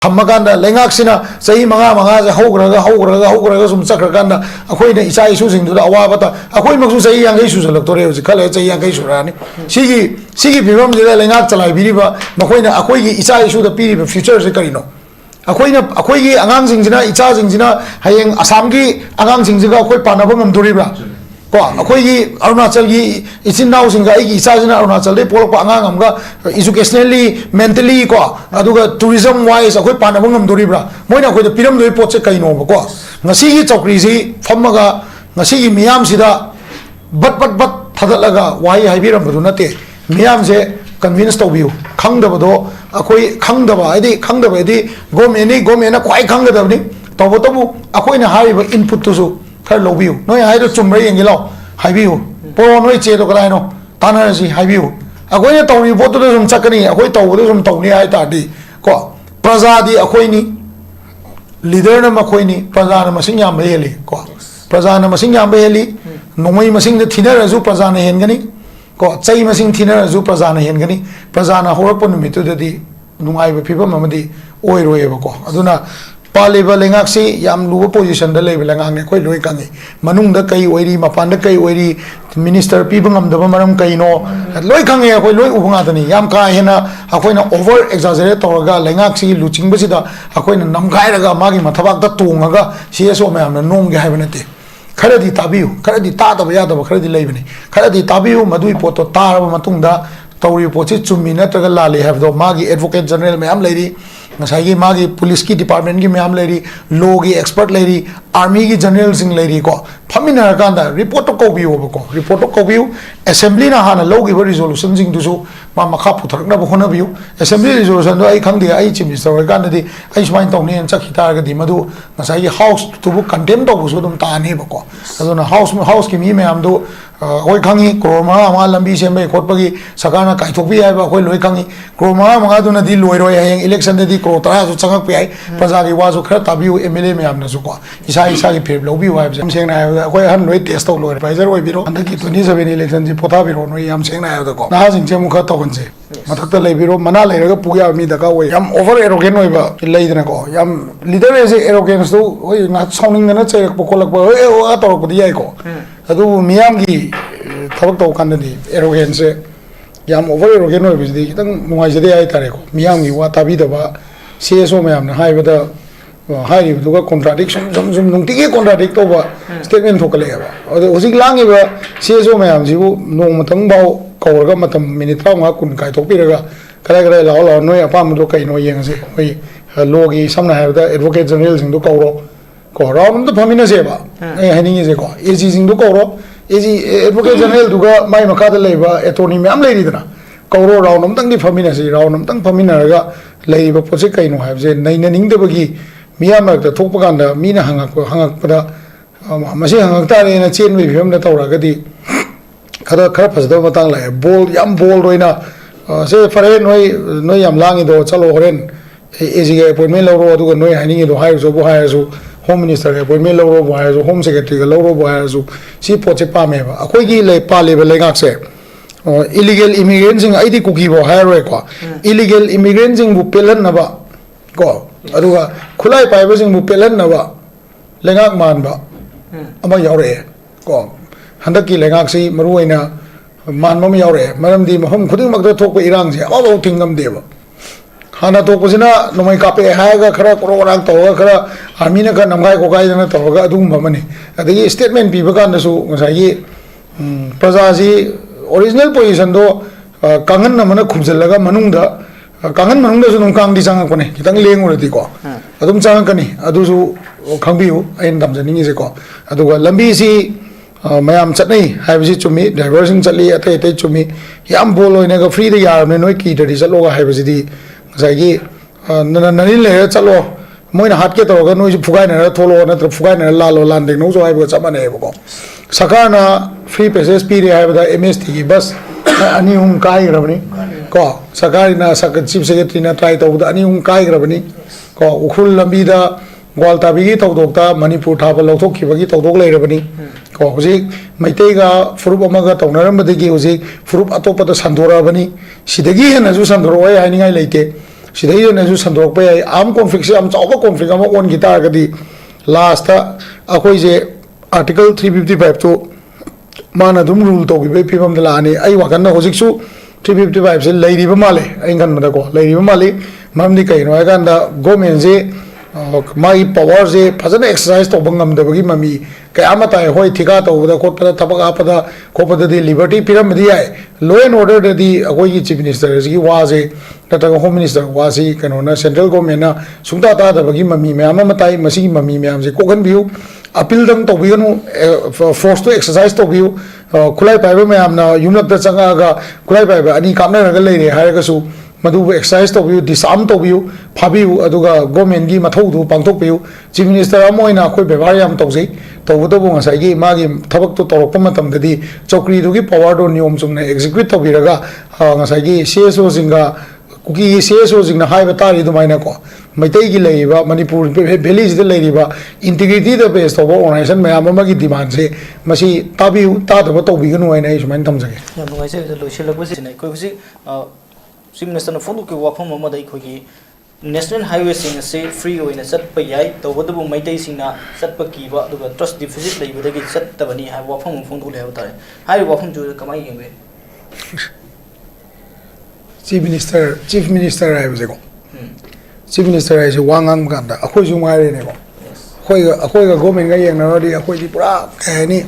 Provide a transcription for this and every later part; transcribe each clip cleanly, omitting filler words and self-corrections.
Hamaganda, Lengaxina, Say Manga, Hogra, some Sakraganda, Aquina, Isai Susan to the Awabata, Aquima say young issues, electoral, the color, say young Isurani. Sigi, Pirum, the Lengaxa, I believe, Maquina, Aqui, Isai should appear in future Carino. Aquina, Aqui, announcing Zina, Itazing Zina, Hayang Asamgi, announcing Ziga, Panabum to Riba. Aqui, Arunachal, it's in now in Gai, Isazina, Arunachal, Polo Panganga, educationally, mentally, Aduga, tourism wise, a quick Panabungam Duribra, Moina with the Piram report Kaino, Nasi Tokrizi, Famaga, Nasi Miam Sida, but Tadalaga, why I hear Budunate, Miam se convinced of you, Kang the Bado, Akoi, Kang the Badi, Kang the Badi, Gomena, quite Kang the Badi, Tobotobu, Aquina high input to. Low view. No, I don't chumray and yellow. High view. Poor no Chedogalino. Tannersi, high view. A way to report to them Chakani, a way to them Tony Itadi. Ko Prazadi Aquini Liderna Maquini, Prazana Masinga Bailey. Ko Prazana Masinga Bailey, no way Masing the Tina Azu Prazana Hengani. Ko Say Masing Tina Azu Prazana Hengani, Prazana Horpon me to the Nungai people Mamadi, Oiro Aduna. Paliba Lengaxi, Yam Lu position the label and quite Luikangi. Manung the Kai Wadi, Mapanda Kai Wadi, Minister People of the Maram Kaino, at Loikangi, Luikangi, Yam Kaina, Aquina over exaggerate Torga, Lengaxi, Luching Besida, Aquina Namkairaga, Magi Matabaka Tungaga, CSO Mam, and Nung Gavinati. Karadi Tabu, Karadi Tata Yada, Karadi Labini, Karadi Tabu, Madui Poto, Tara Matunda, Tori Pochitu, Minataga Lali, have the Magi Advocate General Mam Lady. Masagi Magi Police Key Department ki Mam lady, Law ki Expert lady, Army ki General Sing lady ko. Pamina Ganda, report to copy over report to copy, Assembly na Hana Law give resolution sing to so, Mama Kapu Tarna Bokona view, Assembly resolution, I come the Aichi, Mr. Ganda, the Aishman Tony and Sakita di Madu, Masagi House to book contempt of Sudum Tani Boko. As on a house ki me am do. Kangi, Kroma, Lambi, Sembe, Kotpagi, Sakana, Kaitopi, Kangi, Kroma, Magaduna, di Loiro, election the Krota, Sangapi, Pazagi was a Kratabu, Emile Nazuka. Isai Piblo, wives. I'm saying I have 100 test of Lord Advisor, and the Kitunisa elections in Potaviro, I'm saying I have the call. Now in Jamuka Tokonse, Mataka Labiro, Manala, Puya, Midaka, I'm over Erogenoiva, Ladenako, Yam leader is arrogance, though, not sounding the Nature, Pocola, or the Yako. Adu Miamgi Tokto Kandani, arrogance, Yam over arrogant with the Muazade Itareko, Miamgi, Watabidaba, CSO Mam, high with the high with the contradiction, some Nunti contradict over statement to Kaleva. Or the Uzik Langiva, CSO Mam, no Matambao, Kawagamatam, Minitama, Kunkaitopiraga, Kalagra, Lala, no Apamudoka, no Yansi, Logi, some have the advocates generals in the Koro. Around the Paminaseva, Henning is a go. Is in the Koro, is he advocate general to go my Makata Leva, Attorney Mam Lady. Koro round them, the Paminasi, round them, Paminaga, Leva Posica, no have said, Nainin the Bagi, Miamak, the Topaganda, Mina Hangak, Machine Hangtari and a chain with him, the Toragadi, Kada Karpas, the Matang, bold, young bold, say for no yam lang do Chalo Horen, is he a Pomelo Road to no hanging to hires or hires. Home Minister, appointment low wires, Home Secretary, low wires, see Pochepame, a quiggy lay pali legaxe. Illegal immigrants in ID cookie or hierarchy. Illegal immigrants in Bupelan Nava. Go. Aduga, Kulai Pivers in Bupelan Nava. Legak Manba. Ama Yore. Go. Handaki Legaxi, Maruina, Manmom Yore, Madam Dim, Home couldn't make the talk with Iranzi, all kingdom deva. Hana Tokosina, no my copy, Haga, Kara, Toga, Armina, Namai, Kokai, and Toga, Dumamani. At the statement, people can do Masayi Prazazi, original position though, Kangan Namana Kumselaga, Manunda, Kangan Manunda, Kang Disangapone, Kitang Ling or Tico, Adum Sankani, Aduzu, Kambiu, and Damsani is a call. Aduga Lambisi, Mayam Chutney, have it to me, diversion Chutney, attended to me, Yam Bolo in a free the arm, and no key to this lower hybridity. Zagi Nanile Chalo, Moina Hatket or no Fugana, Tolo, and Fugana, Lalo landing, no, so I was up an able. Sakana, free passes, PD, I have the MST bus, Anium Kai Rabani, Ko, Sakarina, Sakat Chief Secretary, tried over the Anium Kai Rabani, Ko, Ukul Lambida, Waltabi, Doctor, Manipur Tabalo, Toki, Toko Rabani, Ko, Maitega, Furumaga, Tonaram, the Giusi, Furup Atopa, the Sandora Bani, Shidagi and Azusandroy, hiding I late. सिधैनसु संदोरप याई आम conflict से चाव conflict own की तारगदी last अखोइजे article 355 तो माना दुम rule तौगिबे फिबम लानी आई वाकन होजिकसु 355 से लेरिबा माले आई गनमदको लेरिबा माले ममदी कइनो आगांदा गवर्नमेंट जे माई पावर से फजन एक्सरसाइज तौब ngमदबगी ममी कयामा ताय होय थिका तौबदा खोपदा थबक आपदा खोपददी लिबर्टी पिरमदी आय लॉ एंड ऑर्डर ददी अखोई चीफ मिनिस्टर जी वाजे नतग होम मिनिस्टर वासी कनोना सेंट्रल गवर्नमेंट ना सुंता तादबगी ममी मयाम मताई मसी ममी मयाम से कोगन बियु अपील दम तौबिगनु फोर्स तो एक्सरसाइज तौबियु खुलाई पाइबा मयाम ना युमलक चंगागा खुलाई पाइबा अनि कामनरगा लेरे हायगसु मधुब एक्सरसाइज तौबियु डिसआर्म तौबियु फाबियु अदुगा गवर्नमेंट की मथौदु पांथोकपियु चीफ मिनिस्टर अमोइना अखोय व्यवहार याम तौजै तौबदबु ngसाइगी मागी थबक तो तौरप मतमददी चौकरी दुगी पावर दो नियम चुमने एग्जीक्यूट तौबिरगा ngसाइगी सीएसओ सिंगा कुकी सीएसओ सिंगना हाइबा तारि दुमाइना को मैतै की लेइबा मणिपुर वैली जिद लेइबा इंटीग्रिटी द बेस तौबा ऑर्गेनाइजेशन मयाम अमगी डिमांड से मसी ताबियु तादब तौबिगनु हैना इसुमान थमजगे याम नुगाइसे लोइसिलकबसि नै कोइबसि चीफ मिनिस्टर फोटो की वाफम अखोई नेशनल हाईवे से फ्री होना चटप याई तौबदबु मैतै सिंगना चटप कीबा अदुगा ट्रस्ट डिफिसिट लेबदगी चटतबनी हाय वाफम फोंदु लेब तारे हाय वाफम जो कमाई येंबे चीफ मिनिस्टर है बजेको चीफ मिनिस्टर है से वांगांग गांदा अखोई जु मारे ने को अखोई गा गवर्नमेंट गा येंगनादी अखोई दि पूरा कहनी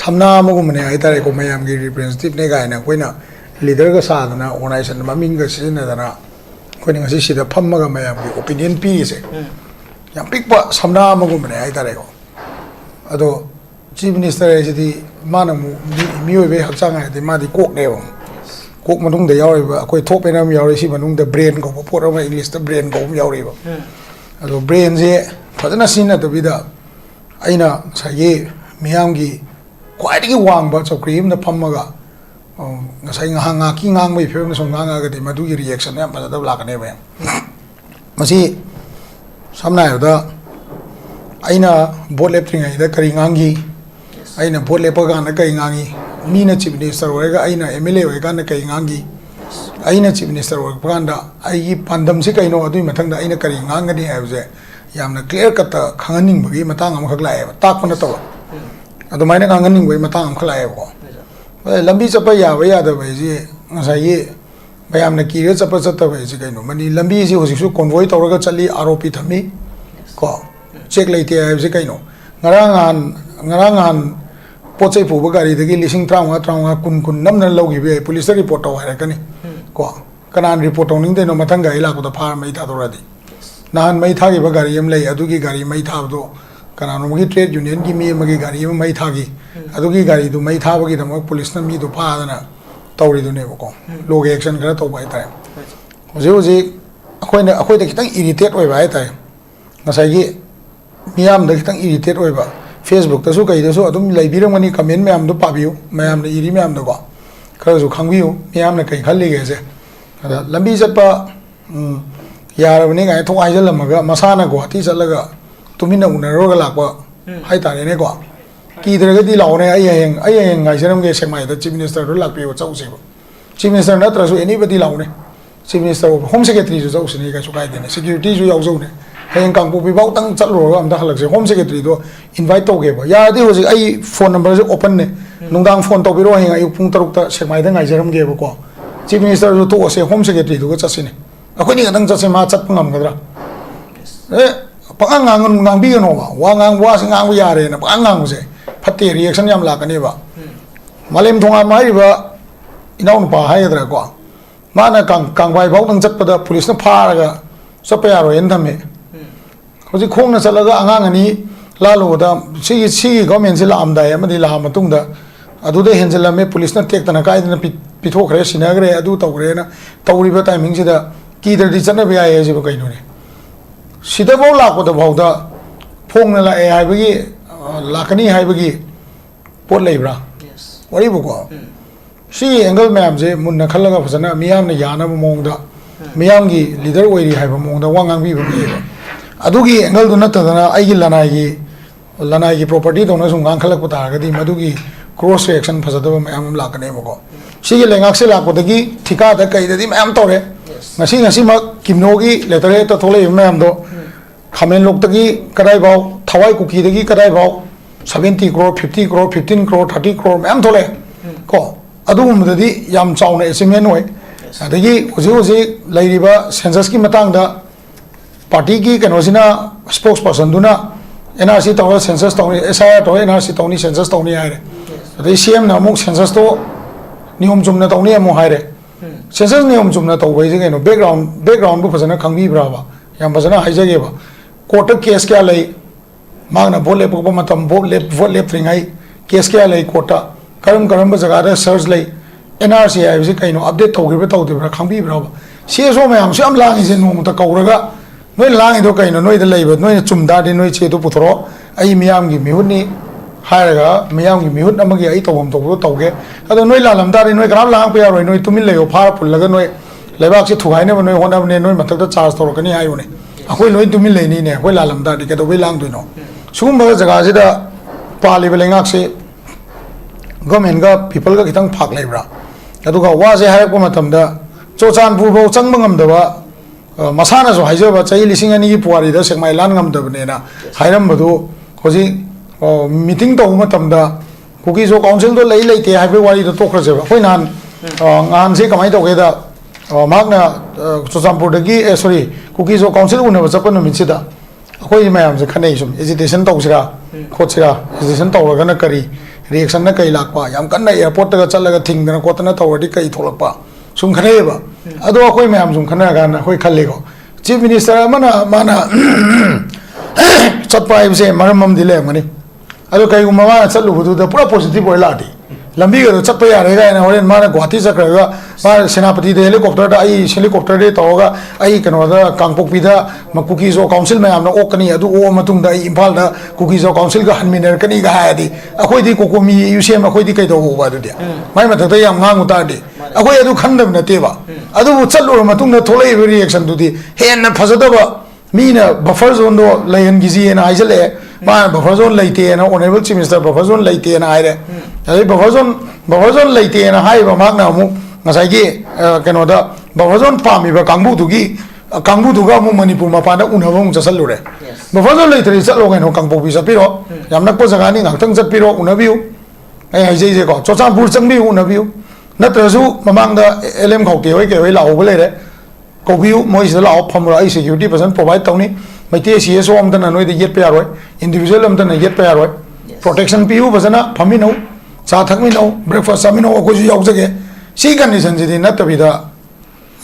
सामना मगुमने हाय तारे को मयाम की रिप्रेजेंटेटिव ने गायना कोइना लीडर का साधना ऑर्गेनाइजेशन ममिंग का सिजनदना कोई ngasi sida phammaga mayam ki opinion pi se yam pikpa samna amagumne ai tare ko ado chief minister ai di mana mu mioi be hakchang ai di ma di kok ne bang kok manung da yawi ba koi thop enam yawi si manung da brain ko pot ma english da brain ko yawi ba ado brain je phadana sina da bida aina sage miyam gi kwai di wang ba chokrim na phammaga ngasai nganga ki ngang mai phem song nganga ga de madu gi reaction ya ma da la ka ne ba masi samna ya da aina bot lepring ai da kari ngangi aina bot lepa ga na kai ngangi mi na chief minister wa ga aina mla wa ga na kai ngangi aina chief minister wa ga da ai gi pandam se kai no adu mathang da aina kari ngang ni ai je yamna clear cut ta khanganing bagi matang am khak la ai tak pa na to adu mai na khanganing bagi matang am khak la ai ko लंबी चप याबा यादबे जी ngसाई bayam na kire chapa chata bai ji kaino mani lambi ji hosi su convoy tawraga chali ROP thami ko check leite ai ji kaino ngarangan pochai phuba gari dagi lising traunga kun namna logi be police report taw hai kani ko kanan report owning de no mathang gai la ko da phar mai ta doradi nahan mai thagi ba gari em lei adugi gari mai tha do kanano magi trade union gi mi magi gari mai thagi adugi gari du mai tha ba gi dam police na mi do pha na tawri do ne ko log action kara to bai ta hoji akhoi da kitang irritate oi bai ta ngasai gi miyam da kitang irritate oi ba Facebook ta su kai da su adum lai birang mani comment miyam do pabiu miyam da iri miyam da ko kara su khangbiu miyam na kai khalli ge se lambi chatpa yarabani ga thong ai jalamaga masana ko ati chalaga tumina unaroga lakwa hai ta ne ko ki dere di laune ai ngai seram ge semai da chief minister ro lakpi o chau se chief minister na tra su anybody laune chief minister home secretary ju chau se ne ga su kai de ne security ju yau zo ne heng kang pu bi bau tang chal ro am da halak se home secretary do invite to ge ba ya di ho ji ai phone number ju open ne nungdang phone to bi ro heng ai pung taruk ta semai da ngai seram ge ba ko chief minister ju to se home secretary do ga cha se ne akoi ni ngang cha se ma chat ngam ga dra pangang ngang bi no ba wa ngang wa sing ngang ya re na pangang se phatti reaction yam la kani ba malem thonga mai ba inau nu pa hai dra ko mana kang bai bau tang chat pada police na pha ga sapa ya ro en thame hoji khong na chalaga angang ani la lo da si government se la am da ya ma di la ma tung da adu de henjela me police na tek ta na kai na pi tho khre sina gre adu taw gre na tawri ba timing se da ki der di chana ba ya ji ba kai no ne sida bau la ko da bau da phong na la ai hai ba gi lakani hai ba gi pot lai bra wari bu ko si angle ma'am je mun na khalaga phasana miyam na yana ba mong da miyam gi leader oi ri hai ba mong da wangang bi ba gi adu gi angle du na ta na ai gi lanai gi property do na sung gang khalak pa ta ga di madu gi cross reaction phasada ba ma'am lakane ba ko si gi lengak se la ko da gi thika da kai da di ma'am to re ngasi mak kimnogi letter ta thole mam do khamen lok tagi kadai bau thawai kuki dagi kadai bau 70 crore 50 crore 15 crore 30 crore mam thole ko adu mudadi yam chauna estimate noi adagi uji lairiba census ki matang da party ki kanosina spokesperson duna NRC tawra census tawni SIR to NRC tawni census tawni haire adai CM na muk census to niyom jumna tawni amu haire census niyom jumna tawbai je keno background bu phasana khangbi braba yam phasana haijage ba court case kya lai magna bole bu matam vote lep tringai case kya lai court karam ba jaga da search lai NRC ai je kaino update tawgriba tawdibra khangbi braba CSO mayam sam langi je nu ta kauraga noi langi do kaino noi da leiba noi chumda de noi che do puthro ai miyam gi mihut ni hairaga miyam gi mihut amagi ai tawam tawdo tawge ado noi lalam da noi gram lang pe roi noi tumin leyo phar pullaga noi leibak se thugai ne noi hona ne noi matak da charge tawro kani ayu ne akoi noi tumin le ni ne akoi lalam da di ka do we lang duino sum ba jaga se da pali belengak se government ga people ga kitang phak leibra adu ga wa se hayak ko matam da chochan pu bo changma ngam da ba masana so haijaba chai lising ani puari da sekmai lan ngam dabne na hairam badu hoji meeting to matam da kuki so council do lei te haibe wari do tokra je khoi nan ngan se kamai to ge da magna chochampur da gi sorry kuki so council una ba chapan mi chida khoi mayam se khanei sum agitation to sira khochira agitation to ga na kari reaction na kai lakpa yam kan na airport ta chalaga thing na ko ta na tawadi kai tholakpa sum khane ba ado khoi mayam sum khana ga na khoi khalle ko chief minister mana chatpa se maramam dile mani ado kai gumma chatlu budu da pura positive oi lati lambi ga chatpa ya re ga na horen mana guwahati sakra ga ma senapati de helicopter da ai helicopter de toga ai kano da kangpokpi da makuki zo council mayam na okani adu o matung da imphal da kuki zo council ga hanminer kani ga ha di akhoi di kokomi UCM akhoi di kai do ba du dia mai ma da yam ngang uta di akhoi adu khandam na te ba adu chatlu matung na tholai reaction du di hen na phajada ba mina buffer zone do layan gizi na aijale ma buffer zone laite na honorable chief minister buffer zone laite na aire ai buffer zone laite na hai ba magna mu ngasai gi keno da buffer zone pami ba kangbu du ga mu manipur ma pa na unaba mu chasallu re buffer zone laite chalo ga no kangpo bi sapiro yam nak po jaga ni ngakthang chatpiro unabiu ai ai je ko chochampur changbi unabiu natrasu mamang da LM khau ke hoi lao ba le re ko biu moi se lao phamra ai security person provide tawni maite CSO am dana noi de yet pa roi individual am dana yet pa roi protection piu bajana phami no cha thakmi no breakfast sami no ko ju yaw jage si condition ji na tabi da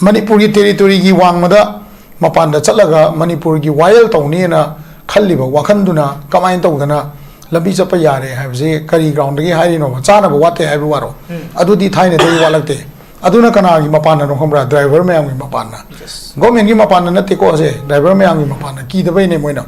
manipuri territory gi wang mada mapan da chalaga manipur gi wild tawni na khalli ba wakhan duna kamain tawdana lambi chapa yare haibse kari ground gi hairi no cha na ba wate haibu waro adu di thaine dei walakte aduna kana gi mapana no khambra driver mayam gi mapana government gi mapana na te ko se driver mayam gi mapana ki da bai ne moina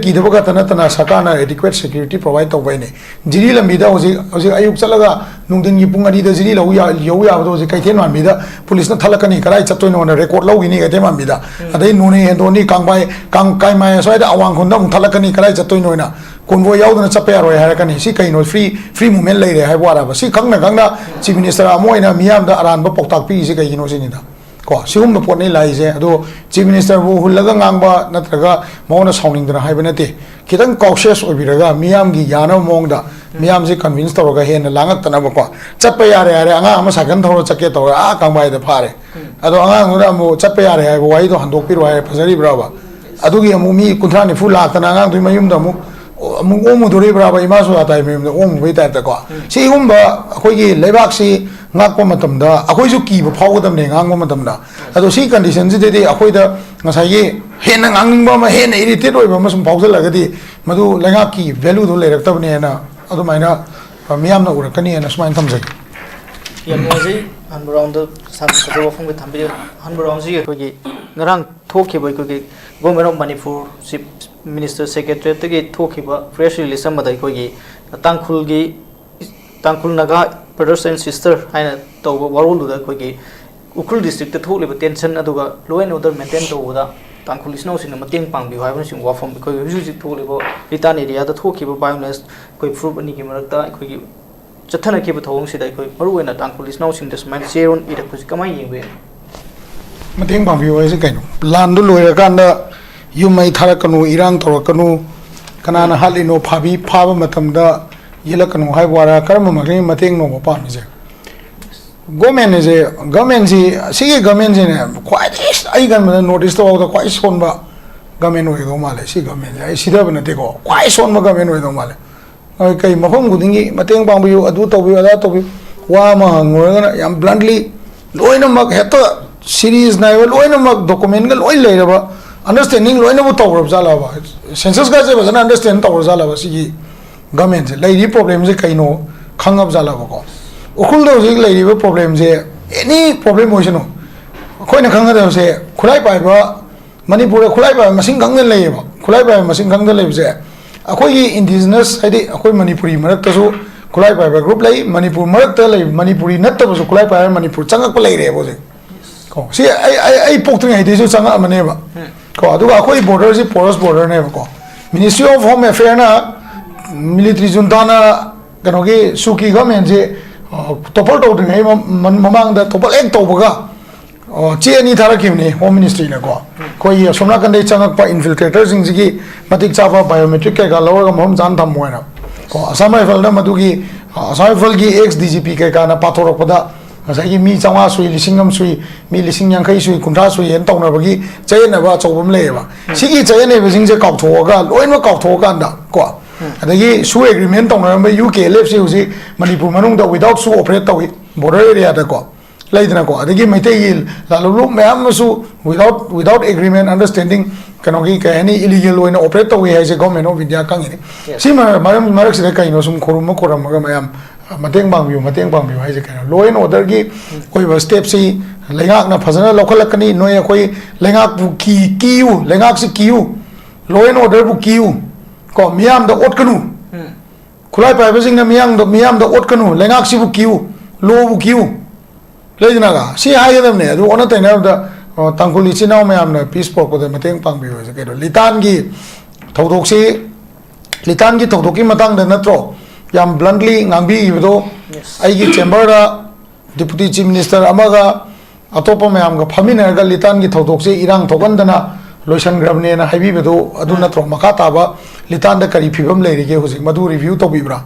ki da ba tana tana sakana adequate security provide to bai ne jiri lambi da hoji ayuk chalaga nungdin gi pungari da jiri lau ya ba hoji kai then man mi da police na thalakani karai chatoi no na record lau gi ni ga te man mi da adai no ne endo ni kang kai mai so da awang khon da mung thalakani karai chatoi no na convoy yaudana chapya roi harakani si kaino free movement lai re hai wara ba si khangna chief minister amoina miyam da aran ba poktak pi si kai gino sinida ko sium ba pot ni lai je ado chief minister bu hulaga ngangba natraga mauna sounding dana hai banate kitang cautious obiraga miyam gi yana mong da miyam si convince tawga hen langak tana ba ko chapya yare anga ama sagan thoro chake to a kangbai da phare ado anga ngura mo chapya yare hai wai do handok pi roi phajari braba adu gi amu mi kunthra ni fu lak tana ngang dui mayum da mu omu dori braba imasu atai me omu be ta ko si humba akhoi gi leibak si ngak ko matam da akhoi ju ki ba phau dam ne ngang ko matam da ado si condition ji de akhoi da ngasai gi hen ngang ning ba ma hen irritate oi ba ma sum phau sala ga di madu lenga ki value do le rak tab ne na adu mai na miyam na ura kani na smain tham jai yam ji hanbrong da sam ko phong ge thambi hanbrong ji ko gi ngarang thokhi bai ko gi government of manipur chief minister secretary tagi thokiba press release amada kogi tangkhul naga brothers and sister haina tawba warul da kogi ukhul district ta tholiba tension aduga law and order maintain tawda tangkhul isno sin mateng pangbi haibun sing wafam kogi huji tholiba ritan area da thokiba violence koi proof ani ki marakta kogi chathana ki ba thawong sidai koi maru ena tangkhul isno sin desman zeron ira kusi kamai yengbe mateng pangbiyo ay kaino landu loirakanda yumai tharakanu irang torakanu kanana halino phabi phaba matamda yelakanu haibwara karma magni mateng no pam je government si sigi government je ne quite ai gan notice to the quite son ba government oi do male si government ai sida bana te ko quite son ba government oi do male ai kai mafam gudingi mateng pangbiyo adu tobiyo ada tobiyo wa ma ngorana yam bluntly loina mak heta series na loina mak document ga loi leiraba understanding loina bu tawrab jala ba census ga je ba understand tawr jala ba sigi government je lairi problem je kaino khangab jala ba ko ukul do je lairi ba problem je any problem motion khoi na khanga da se khulai pai ba manipur khulai ba masing gang den lei ba khulai ba masing gang den lei je akhoi gi indigenous haidi akhoi manipuri marak ta su khulai pai ba group lei manipur marak ta lei manipuri nat ta su khulai pai manipur changak pa lei re bo je ko si ai poktung ai de su changa mane ba ko adu ga khoi border si porous border ne ba ko ministry of home affairs na military junta na kano gi suki government je topal to de mamang da topal ek to ba che ni thara kim ne home ministry na ko koi somna kan de changak pa infiltrators jing gi matik chapa biometric ka lawar ga mom jan tham moina ko asam rifle na madu gi asam rifle gi ex dgp ka na pathorok pada asai mi changwa sui lisingam sui mi lising yang kai sui kuntra sui en tong na bagi chayen na ba chobum le ba sigi chayen ne bijing je kaw tho ga loin ma kaw tho kan da ko adagi su agreement tong na ba uk left se usi manipur manung da without su operate tawi border area da ko laidna ko adagi meitei gil la lu mayam su without agreement understanding kanogi ka any illegal loina operate tawi hai se government of india kang ni si marak se kai no sum khorum ga mayam mateng bangbiyo hai je kana law and order gi koi ba step si lengak na phajana lokhalakani noi koi lengak bu kiu lengak si kiu law and order bu kiu ko miam da ot kanu khulai pai basing na miam da ot kanu lengak si bu kiu law bu kiu lejna ga si hai dam ne adu ona taina da tangkuli chinau miam na peace por ko da mateng bangbiyo je ke do litan gi thodok ki matang da natro yam bluntly ngangbi ibo aigi chamber da deputy chief minister amaga atopa mayam ga phamina ga litan gi thodok se irang thogandana loisan grabne na haibi bedo aduna tro makata ba litan da kari phibam leiri ge hojik madu review to bibra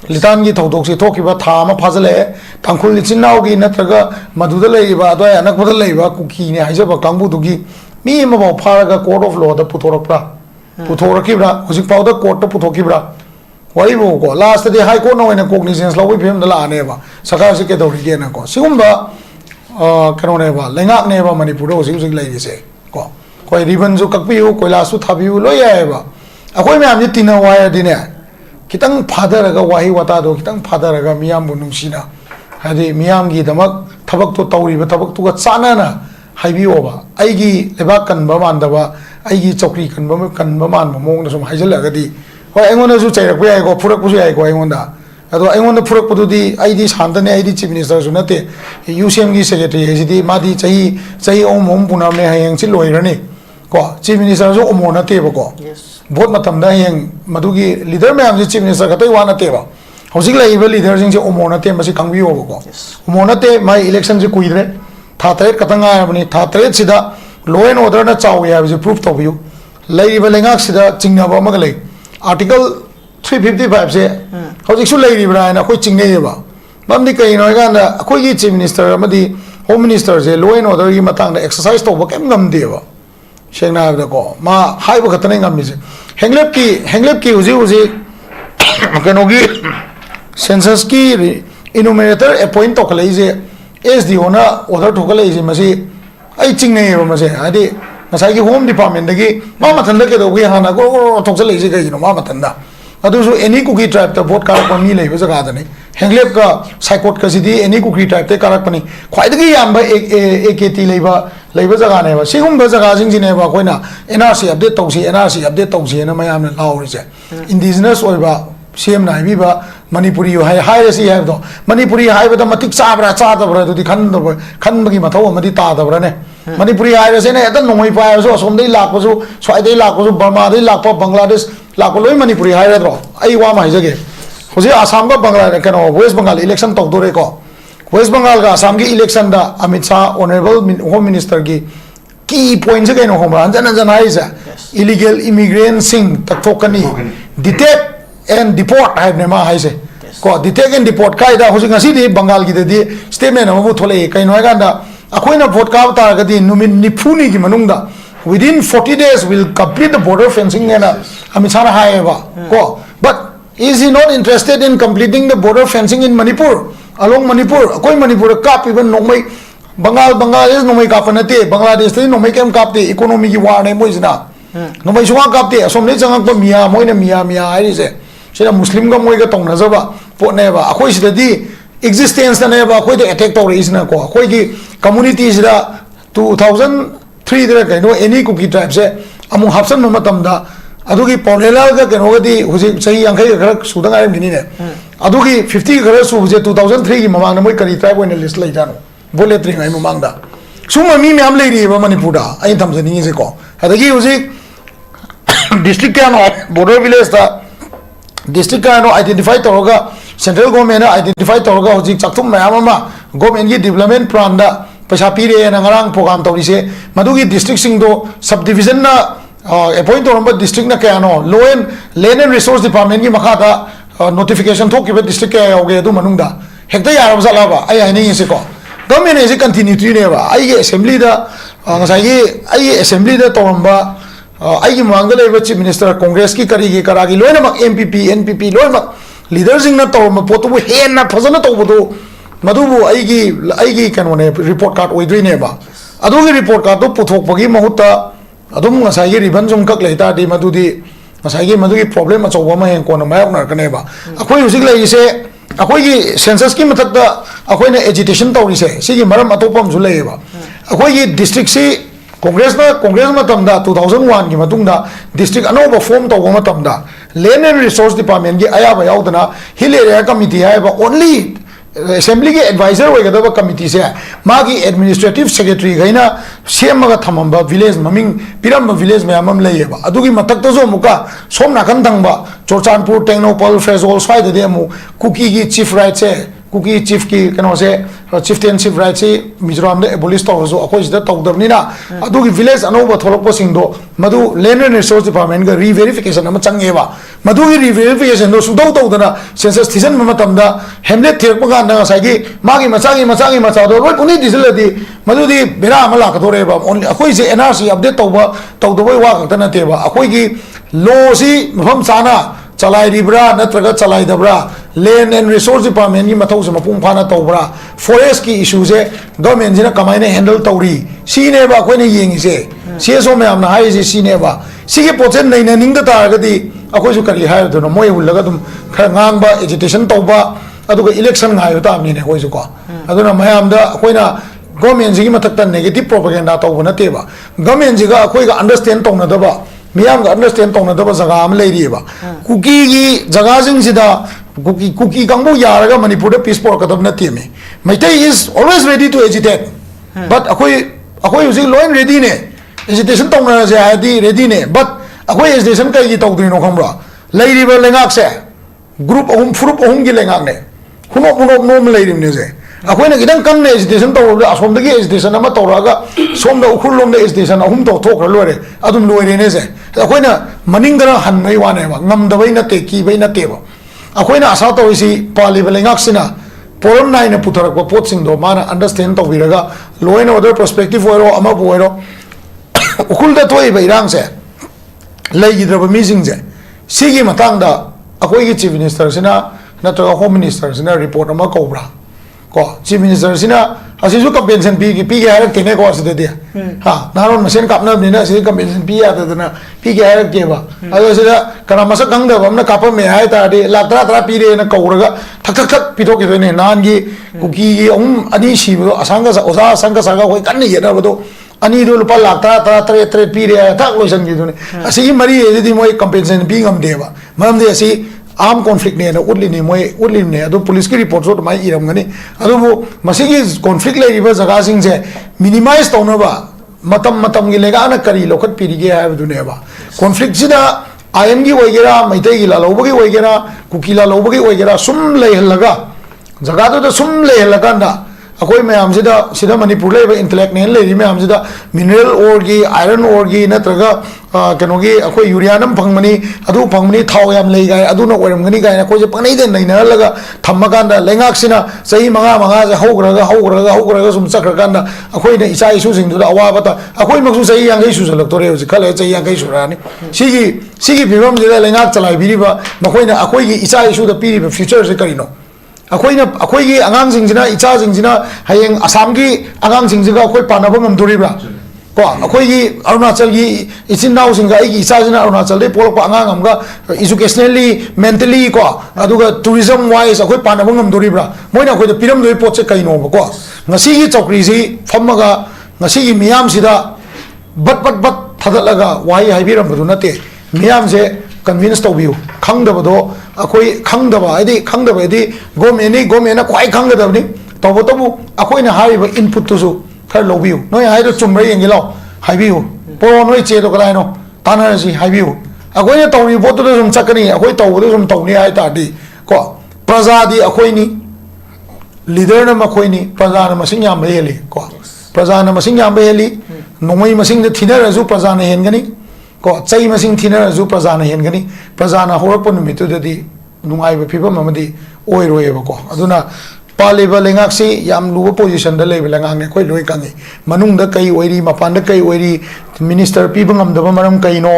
litan gi thodok se thokiba tha ma phajale tangkhul ni chinnaw gi natraga madu da leiba adwa anak bodal leiba kuki ne haijaba kangbu dugi mi ma ba pharaga court of law da puthorokibra hojik pawda court to puthokibra wari bo ko last day high court no ina cognizance lawi phim da la ne ba sakar se ke dori ge na ko sigumba kano ne ba lengak ne ba manipur do sing lai se ko koi ribbon ju kakpiu koila su thabiu lo ya ba akoi me amni tina wa di ne kitang father ga wahi wata do kitang father ga miyam bu nungsina hadi miyam gi damak thabak to tawri ba thabak tu ga chana na haibi oba aigi lebak kan ba man da ba aigi chokri kan ba man ba mong na sum haijal ga di hoi aingona su chairak bu ai ko phurak bu su ai ko aingonda ado aingonda phurak bu di id Shanta ne id chief minister su nate UCM gi secretary hedi madi chai om punam ne hayang chi loirani ko chief minister su omon na te ba ko vote matam da hayang madugi leader me am ji chief minister ka tai wa na te ba hosik lai ba leader jing je omon na te ma si kangbi o ko omon na te mai election ji kuidre tha tret katanga bani tha tret sida law and order na chaw ya ji proof to biu lai ba lengak sida chingna ba ma ga lai article 355 se hojik su lei ribra na khoi chingne ba mamdi kai no ga na khoi gi chief minister amadi home minister je law and order gi matang da exercise to ba kem ngam de ba shengna da ko ma hai ba khatane ngam mi je henglep ki uji kano gi census ki enumerator appoint to kale je SDO na order to kale je masi ai chingne ba mase adi nasai gi home department dagi ma mathanda ke do gi hana go thok chale je ga no ma mathanda adu so any cookie tribe ta vote karak pami lei ba jaga da ni henglep ka psychot ka sidi any cookie tribe te karak pani khwai dagi yam ba AKT leiba jaga ne ba sigum ba jaga jing jine ba koina NRC update tawsi NRC update tawsi na mayam na lauri je indigenous oi ba CM na bi ba manipuri hai resi hai do manipuri hai ba da matik chabra cha da bra du di khan bagi mathau amadi ta da bra ne manipuri hai resi ne edan noi pa so som dei lak pa su swai dei lak pa su burma dei lak pa bangladesh lak loi manipuri hai ro ai wa ma jage hoje assam ga bangladesh kano west bengal election tok do re ko west bengal ga assam gi election da amit shah honorable home minister gi key point se kaino khomba anjan anjan hai sa illegal immigrant sing taktokani detect and deport hai ne ma hai se ko detect and deport kai da hoji ngasi di Bengal gi de statement amu thole kaino ga da akoina vote ka ta ga di numin nifuni gi manungda within 40 days will complete the border fencing and amisana hai ba ko but is he not interested in completing the border fencing in Manipur along Manipur akoi Manipur kap even nomai Bangladesh nomai kapanate Bangladesh te nomai kem kapte economy gi war ne moisna nomai suwa kapte asomne jangak ba mia moina mia ai se sira muslim ga moi ga tongna jaba po ne ba akoi sida di existence ne ba akoi de attack to is na ko akoi gi communities da 2003 da kai no any cookie tribe se amu hapsan matam da adugi ponela ga keno ga di huji sahi angkai ga sudang ai mini ne adugi 50 ga su je 2003 gi mamang na moi kari tribe on list lai jano bole tri ngai mamang da suma mi me am lai ri ba Manipur da ai tham se ni se ko adagi huji district ka no border village da district ka no identify to ga central government identify to ga huji chakthum mayam ma government gi development plan da paisa pire na ngarang program to ri se madugi district sing do subdivision na appoint to district na kaya no land and resource department ki makha da notification thok ki district ka hoge du manung da hekta yar ba sala ba ai ai ni se ko government is continuity ne ba ai assembly da ngasai gi ai assembly da to ba ai gi mangda le chief minister congress ki kari gi kara gi loina mak npp loina mak leaders in na to ma potu hen na phazana to bu madu bu ai gi kan ne report card oi dui ne ba adu gi report card do puthok pagi mahutta adum ngasai gi riban jum kak le ta di madu di ngasai gi madu gi problem achaw ba ma hen ko na mayok nar ka ne ba akoi usik lai se akoi gi census ki mathak da akoi na agitation to ri se sigi maram atopam ju lai ba akoi gi district si congress matam da 2001 gi matung da district anoba form to ba matam da land and resource department gi aya ba yaudana hill area committee hai ba only assembly के advisor होएगा committee से मागी administrative secretary गइना same मगा थमंबा village ममिंग पिरम village में आमम लेयेबा अदुगी मतक तो जो मुका सोम नाकन दंगबा चोरचानपुर टेक्नोपल फ्रेजोल स्वाइद दे मु कुकी की chief right से कुकी chief की कनो से chieftainship right से मिजोरम दे abolish तो जो अकोइ सिदा तौदबनी ना अदुगी village अनोबा थोलकपो सिंगदो Madhu land and resource department का re-verification अम चंगेबा मधुगी re-verification दो सुदौ तौदना census थिजन मतमदा हेमलेट थिरकपा गांदा साइगी मागी मचा दो रोय पुनी दिसलदी मधुदी बेरा अम लाकदोरेबा ओनली अकोइ से NRC अपडेट तौबा तौदबोय वा खत नतेबा अकोइ की law C मफम Sana चलाइरिब्रा नत्रगा चलाइदब्रा land and resource department की मथौ से मपुंग फाना तौबरा forest की issue से government जिना कमाइने handle तौरी सीने बा कोइ ने येंगी से CSO में हमना हाई से सीने बा सीके पोचन नहीं ने निंग तारगदी अकोइ सु करी हाय दोनो मोय हुलगा तुम खर ngang ba agitation तौबा अदुगा election ngayo तामनी ने कोइ सु को अदुना मयाम दा कोइना government जी की मथक negative propaganda तौबा नतेबा government जी का कोइ का understand तौना दबा मियाम का understand तौना दबा जगह हम ले रिएबा कुकी की जगह जिंग सिदा कुकी कांगबो यारगा मणिपुर पीस पोर कदम नते में मैते is always ready to agitate but अकोइ उसी लोइन ready ने agitation तौना से आदि ready ने but अकोइ agitation का ये तौदरिनो खमरा लेरिबा लेंगाक से group अहुम की लेंगाक ने खुनो नोम लेरिमने से अखोइना गिदंग कम ने agitation तौर असोम दगी agitation अमा तौरागा सोम द उखुल लोम द agitation अहुम तो थोक लोरे अदुम लोरे ने से अखोइना मनिंग दरा हनमै वाने बा ngam दबै नते की बै नते बा अखोइना आशा तौइसी पालिब लेंगाक सिना पोरम नाइना पुथरक बा पोट सिंग दो माना अंडरस्टैंड तौबिरगा लॉ एंड ऑर्डर पर्सपेक्टिव ओरो अमा बोरो उखुल द तोइ बैरांग से लेगिद्रब मीजिंग से सिगी मतंग दा अखोइ की चीफ मिनिस्टर सिना नत्र होम मिनिस्टर सिना रिपोर्ट अमा कोब्रा को चीफ मिनिस्टर सिना असिसु कंपेंशन पी के हारक तेने को असदे दे हां नारोन मसेन कापना बिना से कंपेंशन पी या दना पी के हारक के बा अदो सिदा करा मस कंग द हमना काप में हाय ता दे लाख तरा पी रे न कौरगा थक थक थक पिथो के ने नान की कुकी की अनी शिबो असंग ओजा असंग सागा कोई कन्न येना बदो अनि दो लुपा लाख तरा तरे पी रे थक लोसन की दुने असि मरी यदि मोय कंपेंशन पी गम देबा मम दे असि आर्म कॉन्फ्लिक्ट ने उडलिनी मोय उडलिने अदो पुलिस की रिपोर्ट जो माय इरमगनी अदो मसिगी कॉन्फ्लिक्ट लेरिबा जगह सिंग से मिनिमाइज तौनबा मतम की लेगा न करी लोखत पीरिगे हाबदुनेबा कॉन्फ्लिक्ट सिदा आईएम की वगैरह मैतै की लालोबगी वगैरह कुकी लालोबगी वगैरह सुम लेहलगा जगह तो सुम लेहलगा ना अखोई मैम सिदा मणिपुर लेब इंटेलेक्ट ने लेरी मैम सिदा मिनरल ओर की आयरन ओर की नत्रगा कनोगी अखोई यूरिया नम फंगमनी अदु फंगमनी थाव याम लेई गाय अदु न ओरमगनी गाय अखोई जे पनै दे नैना लगा थम्मकांदा लेंगाक सिना सही मंगा जे हौग्रगा सुम चक्रकांदा अखोई ने इसा इशू सिंग दुदा अवाबता अखोई मक्सु सही यांगै सुजलक तोरे होजि खले सही यांगै सुरानी सिगी फिवम जे लेंगाक चलाई बिरिबा मखोइना अखोई की इसा इशू द पिरिबा फ्यूचर से करिनो अखोई आगांग सिंगजिना इचा सिंगजिना हयेंग असम की आगांग सिंगजिगा अखोई पानाबो ngam को अखोई अरुणाचल की इचिन नाउ सिंगा इचा जिना अरुणाचल दे पोलक आगांग हमगा एजुकेशनली मेंटली को अदुगा टूरिज्म वाइज अखोई पानाबो ngam दोरिब्रा मोइना अखोई पिरम दोइ पोचे कइनो को ngasi की चौकरी सी फमगा ngasi की मियाम सिदा बट थदलगा वाई हाइबिरम बदु नते मियाम से कन्विंस तौबियु खंगदबदो अखोई खंगदबदी गवर्नमेंट क्वाई खंगदबनी तौबतबु अखोइना हारिबा इनपुट तुसु खर लौबियु नोय हाइदो चुमरे यंगे लाव हाइबियु पोरो नोय चेदो कलाइनो तानारसी हाइबियु अखोइना तौरी पोतुदो सुम चकनी अखोई तौबदो सुम तौनी हाइ तादी को प्रजादी अखोइनी लीडर न मखोइनी प्रजा न मसिंग याम हेली को प्रजा न मसिंग याम हेली नोमई मसिंग थिनरजु प्रजा न हेनगनी को चई मसिंग थिनरजु प्रजा न हेनगनी प्रजा न होरप नुमितुददी नुंगाइबा फिबम अमदी ओइरोयेबको अदुना पालिबा लेंगाक्सी याम लुबो पोजीशन द लेबा लेंगांगने कोइ लोइ कांगी मनुंग द कई ओइरी मपान द कई ओइरी मिनिस्टर पीबा ngam मरम कइनो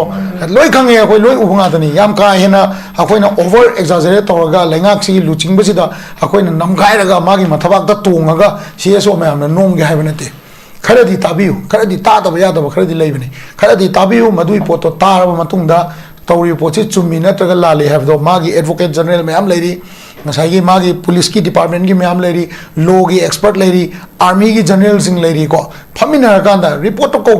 लोइ कांगे कोइ लोइ उबंगा दनी याम का हेना अखोइना ओवर एक्सैजरेट तौरगा लेंगाक्सी लुचिंग बसिदा अखोइना नमगाइरगा मागी मथबाक द तोंगागा सीएसओ मैम नोंगे हाइबनते खरदी ताबियु खरदी तादब यादब खरदी लेबनी खरदी ताबियु मदुई पोतो तारबा मतुंगदा तौरी पोची चुम्मी नत्रगा लाले हाबदो मागी एडवोकेट जनरल मैम लेरी ngसाई मागी पुलिस की डिपार्टमेंट की मैम लेरी लॉ की एक्सपर्ट लेरी आर्मी की जनरल सिंह लेरी को फमिनर कांदा रिपोर्ट को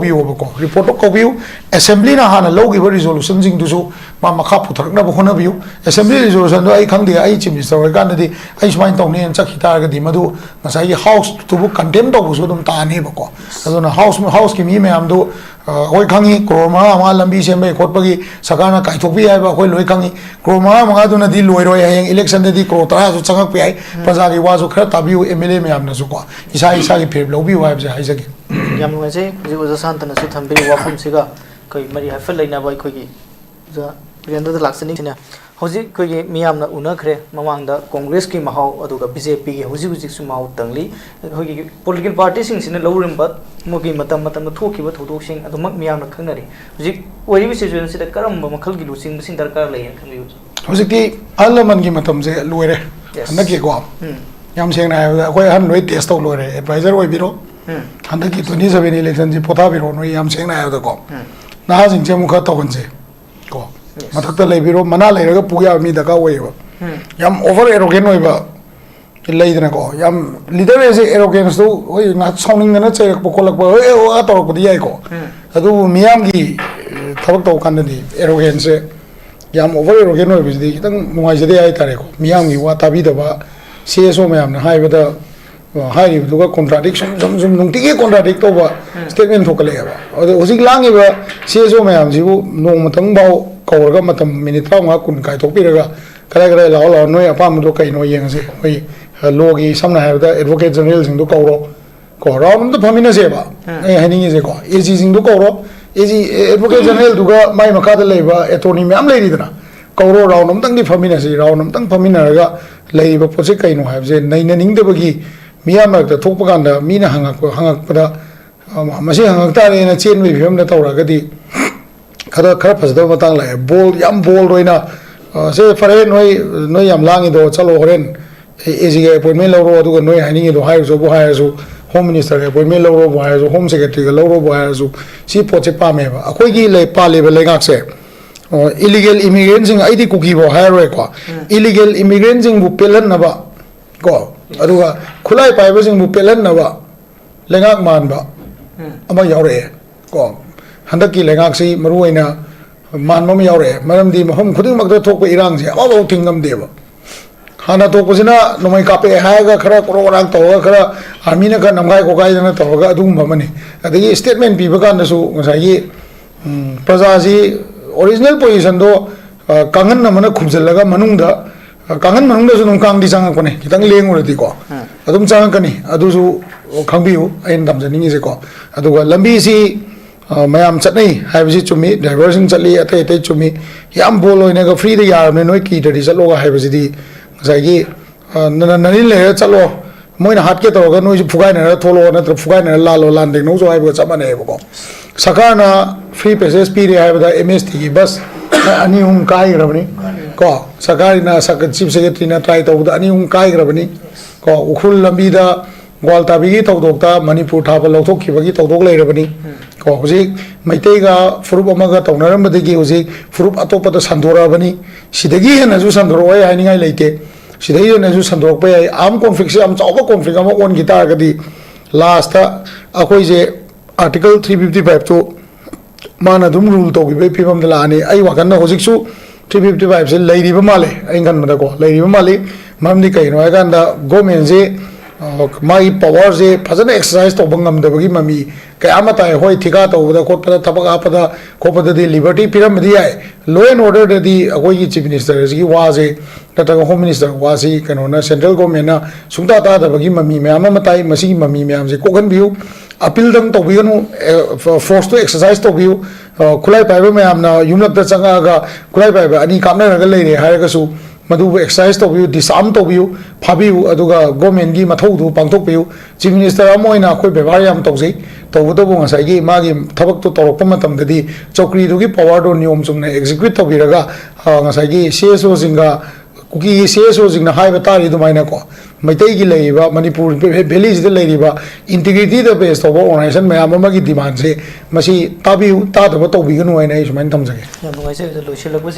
बियो असेंबली ना हाना लॉ की रिजोल्यूशन सिंह दुसु मा मखा पुथरकना बखोना बियो असेंबली रिजोल्यूशन दो आई खंगदे आई चीफ मिनिस्टर कांददी आई सुमाइन तौने चखि तारगदी मदु ngसाई हाउस तुबु कंटेम तौबुसु दम ताने बको अदुना हाउस की मी मैम दो कोई खंगी क्रोमा मा लंबी सेमे खोटपगी सरकारना काइथोपी हाइबा कोई लोइ खंगी क्रोमा मंगा दुना दी लोइरोय हयेंग इलेक्शन दे क्रो तरा सु चंगक पे प्रजा की वाजु खर ताबियु एमएलए मैम नसु को इसा की फेर लौबी वाइब जे हाइजगे याम नुंगाइसे जे ओजा शांतना सु थंबि वाफम सिगा कोइ मरि हाइफल लेना बाय कोइ जा रेंदर लाक्सनी सिना हौजी कोइ मियामना उनखरे ममांग दा कांग्रेस की महाव अदुगा बीजेपी की हौजी सु महाव तंगली होगी पॉलिटिकल पार्टी सिंग सिने लौरिमबा मोगी मतम थोखिबा थोदोकसिंग अदुमक मियामना खंगनरी हौजी ओइरिबि सिचुएशन सिदा करम मखल की लुसिंग बसिंग दरकार लय खंबियु हौजी की अल्लमन की मतम से लोरे हनकी को याम सेंगना अखोय हन लोइ टेस्ट तौ लोरे एडवाइजर ओइ बिरो हनकी 27 इलेक्शन जी पोथा बिरो नो याम सेंगना आयो को नहा सिंग से मुख तौनसे को मथक लेबिरो मना लेरगा पुया मी दका ओइबा याम ओवर एरोगेन ओइबा लेदना को याम लीडर एसे एरोगेंस तो ओइ ना साउनिंग ना चेक पकोलक बा ओइ ओ तौरक बदि याइ को अदु मियाम की थबक तौ कानदि एरोगेंस से याम ओवर एरोगेन ओइबिदि खितंग नुंगाइजदे आइ तारे को मियाम की वा ताबिदबा सीएसओ मैम ना हाइबदा हाइरिबदुगा कॉन्ट्राडिक्शन जम नुंतिगे कॉन्ट्राडिक्ट तौबा स्टेटमेंट थोकलेबा अदु हुजिक लांगिबा सीएसओ मैम जिबु नोंमतंग बाव कौरगा मतम मिनिट 5 कुन काय थोकपिरगा करै लाओ नोय अपामदो कइनो येंगसे ओइ लॉगी समना हाइबदा एडवोकेट जनरल सिंग दो कौरो को राउंड तो फमिना सेबा ए हनिंगे से को एजी सिंग दो कौरो एजी एडवोकेट जनरल दुगा माइ मखा द लेबा एटॉर्नी मैम लेरिदना कौरो राउंड अमतंग दि फमिना से राउंड अमतंग फमिनारगा लेबा पोसे कइनो हाइबजे नैना निंगदबगी मिया मरक थोकपगांदा मीना हंगकपदा मसे हंगकतारेना चेनबि फिबमदा तौरगदी खर फजदब मतंग लाय बोल याम बोल रोइना से फरे नोय याम लांगिदो चलो होरेन एजी के अपॉइंटमेंट लौरो अदुगा नोय हाइनिंगिदो हाइरसो बो हाइरसो होम मिनिस्टर के अपॉइंटमेंट लौरो बो हाइरसो होम सेक्रेटरी के लौरो बो हाइरसो सी पोचे पामेबा अखोइगी ले पालेबा लेगाक से इलीगल इमिग्रेंट सिंग आइदी कुकी बो हाइरोय को इलीगल इमिग्रेंट सिंग बु पेलनबा को अदुगा खुलाई पाइबा सिंग बु पेलनबा लेगाक मानबा अमा यावरे को हंदकी लेगाक सी मरुइना मानबम यावरे मरमदी महम खुदिंग मगद थोक इरांग से अबाव थिंगम देबा हाना थोकसिना नोमै कापे हायगा खरा कोरोरांग तौगा खरा आर्मी ना खरा नमगाय कोगाय ना तौगा अदुम बमने अदगी स्टेटमेंट पीबा कानसु ngसाई प्रजा जी ओरिजिनल पोजीशन दो कांगन नमना खुमजलगा मनुंगदा कांगन मनुंगदा सु नुंकांग दि सांग कोने खितंग लेंगुरदि को adum changakani adusu khangbiu ain damjani se ko aduga lambi si mayam chatnai haibisi chumi diversion chatli ate ate chumi yam boloina ga free da yar me noi ki dadi chalo ga haibisi di ngasai nani le chalo moina hat ke to ga noi phugai na tholo na tro phugai na la lo lan de no so haibo chamane ko sakana free passes pi re haibada mst gi bus ani hum kai grabani ko sakari na sak chief secretary na try to da ani hum kai grabani ko ukhul lambi da gwal tabi gi to dokta manipur thaba lothok ki bagi to dok lai rabani ko hoji maitei ga furup amaga tawnaram badagi hoji furup atopa da sandora bani sidagi hena ju sandoro ai ai ngai leite sidagi hena ju sandorok pa ai am conflict am chawba conflict am on gita ga di last ta akoi je article 355 to mana dum rule to gi be phibam da la ani ai wakan na hojik su 355 se leiri ba male ai ngan ma da ko leiri ba male mamni kai no ai kan da government je my power je fazana exercise to bangam da bagi mami kaya mata hoi thika to da ko pada thapak apada ko pada di liberty piram di ai law and order di agoi ki chief minister ji wa je ta home minister wa si kano na central government na sungta ta da bagi mami me ama matai masi mami me am je ko gan biu appeal dang to bi no force to exercise to biu khulai pai ba me am na yumlak da changa ga khulai pai ba ani kamna ga lai re ha ga su madu exercise to view disarm to view phabiu aduga government gi mathau du pangthok piu chief minister amoina khoi bebar yam tawjei tawdo bu ngasai gi magi thabak to torokpa matam dadi chokri du gi power do niom chumna execute to biraga ngasai gi cso singa kuki cso singna haiba tari du maina ko maitei gi leiba manipur village de leiba integrity the base of organization mayam amagi demand se masi tabiu ta da to biganu aina ismain tamjage ya ngai se lo